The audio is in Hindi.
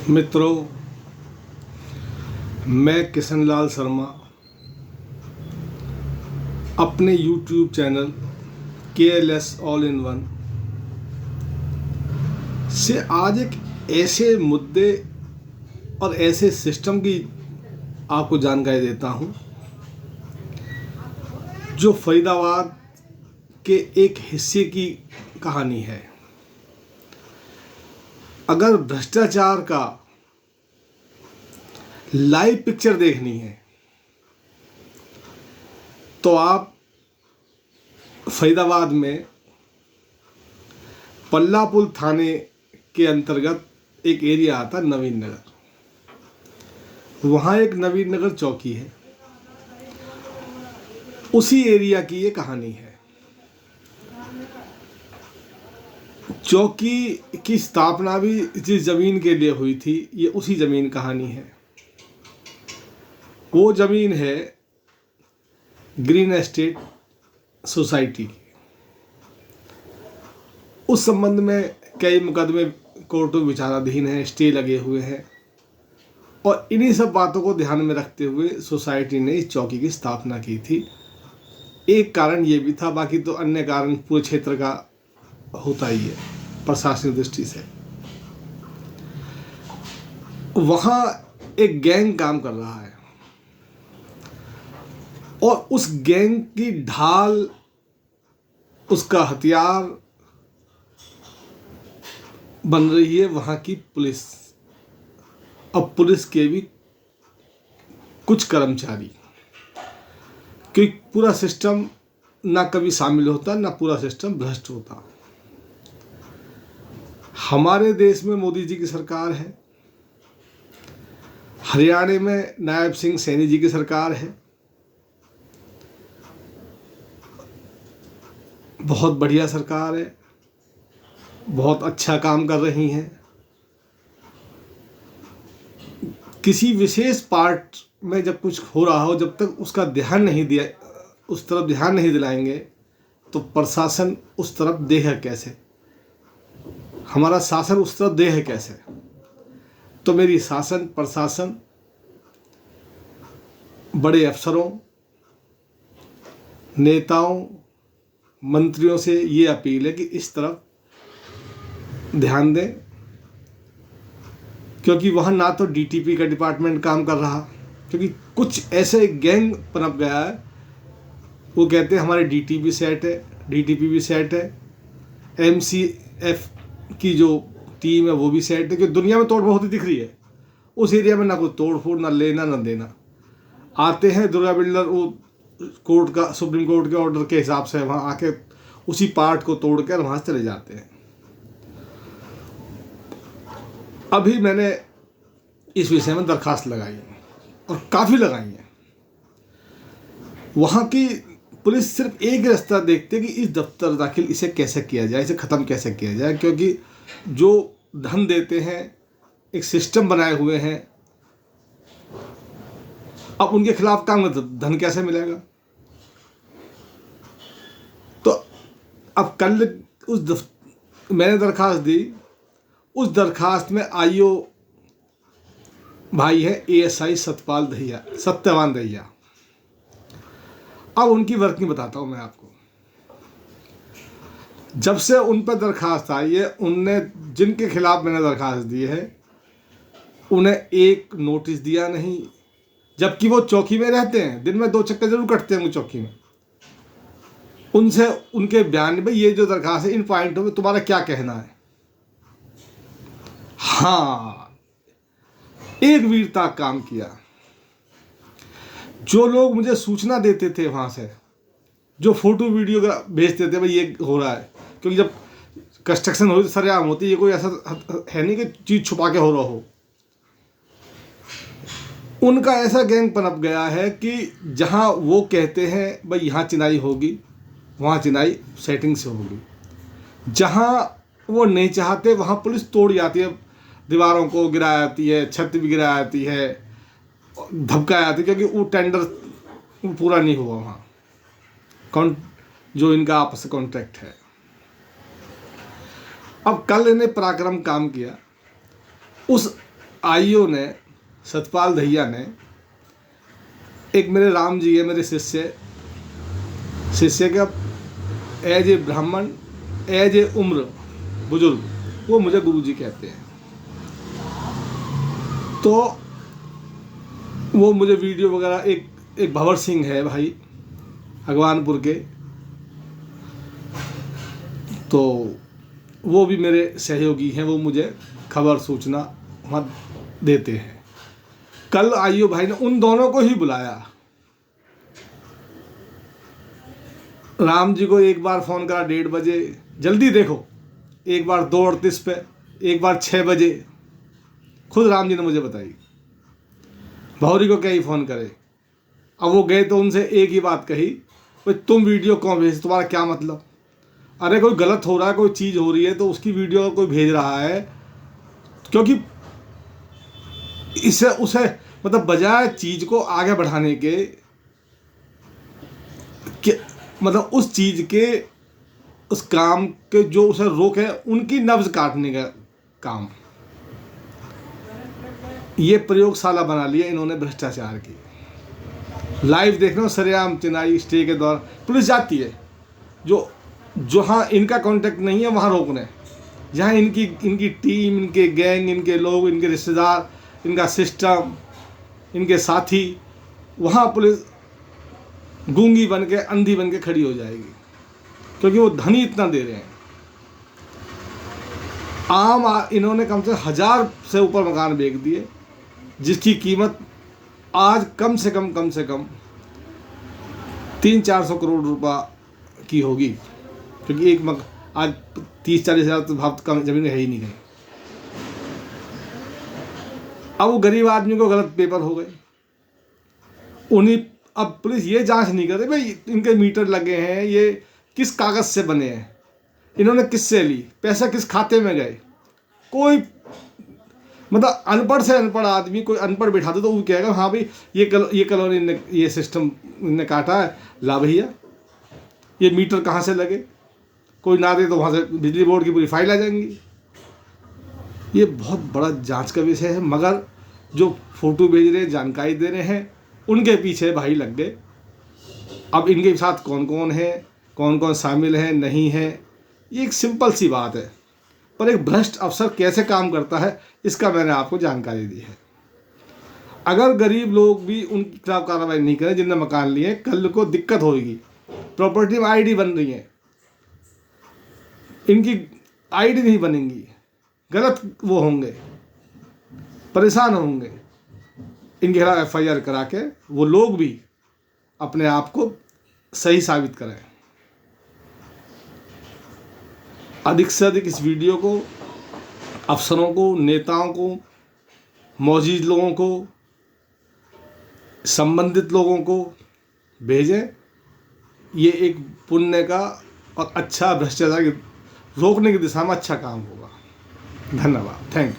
मित्रों, मैं किशनलाल शर्मा अपने YouTube channel KLS all in one से आज एक ऐसे मुद्दे और ऐसे सिस्टम की आपको जानकारी देता हूं जो फरीदाबाद के एक हिस्से की कहानी है। अगर भ्रष्टाचार का लाइव पिक्चर देखनी है तो आप फरीदाबाद में पल्लापुल थाने के अंतर्गत एक एरिया आता नवीन नगर, वहाँ एक नवीन नगर चौकी है। उसी एरिया की ये कहानी है। चौकी की स्थापना भी जिस जमीन के लिए हुई थी, ये उसी जमीन कहानी है। वो जमीन है ग्रीन एस्टेट सोसाइटी की। उस संबंध में कई मुकदमे कोर्ट में विचाराधीन हैं, स्टे लगे हुए हैं और इन्हीं सब बातों को ध्यान में रखते हुए सोसाइटी ने इस चौकी की स्थापना की थी। एक कारण ये भी था, बाकी तो अन्य कारण पूरे क्षेत्र का होता ही है प्रशासनिक दृष्टि से। वहाँ एक गैंग काम कर रहा है और उस गैंग की ढाल, उसका हथियार बन रही है वहाँ की पुलिस। अब पुलिस के भी कुछ कर्मचारी, क्योंकि पूरा सिस्टम ना कभी शामिल होता, ना पूरा सिस्टम भ्रष्ट होता। हमारे देश में मोदी जी की सरकार है, हरियाणा में नायब सिंह सैनी जी की सरकार है। बहुत बढ़िया सरकार है, बहुत अच्छा काम कर रही हैं। किसी विशेष पार्ट में जब कुछ हो रहा हो, जब तक उसका ध्यान नहीं दिया, उस तरफ ध्यान नहीं दिलाएंगे तो प्रशासन उस तरफ देह कैसे, हमारा शासन उस तरफ देह कैसे। तो मेरी शासन प्रशासन बड़े अफसरों, नेताओं, मंत्रियों से ये अपील है कि इस तरफ ध्यान दें, क्योंकि वहाँ ना तो DTP का डिपार्टमेंट काम कर रहा, क्योंकि कुछ ऐसे गैंग पनप गया है। वो कहते हैं हमारे DTP सेट है, DTP भी सेट है, MCF की जो टीम है वो भी सेट है, क्योंकि दुनिया में तोड़ बहुत ही दिख रही है। उस एरिया में ना कोई तोड़ फोड़, ना लेना ना देना। आते हैं दुर्गा बिल्डर, वो कोर्ट का, सुप्रीम कोर्ट के ऑर्डर के हिसाब से वहाँ आके उसी पार्ट को तोड़ कर वहाँ चले जाते हैं। अभी मैंने इस विषय में दरखास्त लगाई है और काफ़ी लगाई है। वहाँ की पुलिस सिर्फ एक रास्ता देखती है कि इस दफ्तर दाखिल इसे कैसे किया जाए, इसे ख़त्म कैसे किया जाए, क्योंकि जो धन देते हैं, एक सिस्टम बनाए हुए हैं। अब उनके खिलाफ काम में धन कैसे मिलेगा। तो अब कल मैंने दरखास्त दी। उस दरखास्त में IO भाई है ASI सत्यवान दहिया। अब उनकी वर्किंग बताता हूँ मैं आपको। जब से उन पर दरखास्त आई है, उनने, जिनके खिलाफ मैंने दरखास्त दी है, उन्हें एक नोटिस दिया नहीं, जबकि वो चौकी में रहते हैं। दिन में 2 चक्कर जरूर कटते हैं वो चौकी में। उनसे उनके बयान में ये जो दरखास्त है, इन पॉइंटों में तुम्हारा क्या कहना है। हाँ, एक वीरता काम किया। जो लोग मुझे सूचना देते थे वहाँ से, जो फोटो वीडियो भेजते थे भाई ये हो रहा है, क्योंकि जब कंस्ट्रक्शन हो तो सरेआम होती है, ये कोई ऐसा है नहीं कि चीज़ छुपा के हो रहा हो। उनका ऐसा गैंग पनप गया है कि जहाँ वो कहते हैं भाई यहाँ चिनाई होगी, वहाँ चिनाई सेटिंग से होगी। जहाँ वो नहीं चाहते वहाँ पुलिस तोड़ जाती है, दीवारों को गिरा जाती है, छत भी गिरा जाती है, धमका जाती है, क्योंकि वो टेंडर पूरा नहीं हुआ वहाँ, जो इनका आपस में कॉन्ट्रैक्ट है। अब कल इन्हें पराक्रम काम किया। उस आईओ ने, सतपाल दहिया ने, एक मेरे राम जी है, मेरे शिष्य का एज ए ब्राह्मण, एज ए उम्र बुजुर्ग, वो मुझे गुरुजी कहते हैं। तो वो मुझे वीडियो वगैरह, एक भंवर सिंह है भाई भगवानपुर के, तो वो भी मेरे सहयोगी हैं, वो मुझे खबर सूचना वहाँ देते हैं। कल आईओ भाई ने उन दोनों को ही बुलाया। राम जी को एक बार फ़ोन करा 1:30 बजे, जल्दी देखो, एक बार 2:38 पे, एक बार 6 बजे, खुद राम जी ने मुझे बताई। भौरी को क्या ही फ़ोन करे। अब वो गए तो उनसे एक ही बात कही, भाई तुम वीडियो क्यों भेज, तुम्हारा क्या मतलब? अरे कोई गलत हो रहा है, कोई चीज़ हो रही है तो उसकी वीडियो कोई भेज रहा है, क्योंकि इसे उसे मतलब बजाय चीज़ को आगे बढ़ाने के मतलब उस चीज़ के, उस काम के जो उसे रोक है, उनकी नब्ज काटने का काम, ये प्रयोगशाला बना लिया इन्होंने भ्रष्टाचार की। लाइव देखना, सरेआम चिनाई स्टे के दौरान पुलिस जाती है, जो जहाँ इनका कांटेक्ट नहीं है वहाँ रोकने, जहाँ इनकी टीम, इनके गैंग, इनके लोग, इनके रिश्तेदार, इनका सिस्टम, इनके साथी, वहाँ पुलिस गूंगी बन के, अंधी बन के खड़ी हो जाएगी, क्योंकि वो धनी इतना दे रहे हैं। इन्होंने कम से 1000 से ऊपर मकान बेच दिए, जिसकी कीमत आज कम से कम 300-400 करोड़ रुपया की होगी, क्योंकि आज 30-40 हज़ार तो भाव कम जमीन है ही नहीं कहीं। अब वो गरीब आदमी को गलत पेपर हो गए, अब पुलिस ये जांच नहीं कर रही भाई इनके मीटर लगे हैं, ये किस कागज़ से बने हैं, इन्होंने किससे ली, पैसा किस खाते में गए। कोई मतलब अनपढ़ से अनपढ़ आदमी, कोई अनपढ़ बैठा दे तो वो कहेगा हाँ भाई ये कॉलोनी ने, ये सिस्टम ने काटा है, ला भैया ये मीटर कहाँ से लगे। कोई ना दे तो वहाँ से बिजली बोर्ड की पूरी फाइल आ जाएंगी। ये बहुत बड़ा जांच का विषय है, मगर जो फोटो भेज रहे, जानकारी दे रहे हैं, उनके पीछे भाई लग गए। अब इनके साथ कौन कौन है, कौन कौन शामिल है, नहीं है, ये एक सिंपल सी बात है, पर एक भ्रष्ट अफसर कैसे काम करता है इसका मैंने आपको जानकारी दी है। अगर गरीब लोग भी उनके खिलाफ कार्रवाई नहीं करें जिनने मकान लिए, कल को दिक्कत होगी। प्रॉपर्टी में आईडी बन रही है, इनकी आईडी नहीं बनेंगी, गलत वो होंगे, परेशान होंगे। इनके खिलाफ FIR करा के वो लोग भी अपने आप को सही साबित करें। अधिक से अधिक इस वीडियो को अफसरों को, नेताओं को, मौजूद लोगों को, संबंधित लोगों को भेजें। ये एक पुण्य का और अच्छा भ्रष्टाचार रोकने की दिशा में अच्छा काम होगा। धन्यवाद, थैंक यू।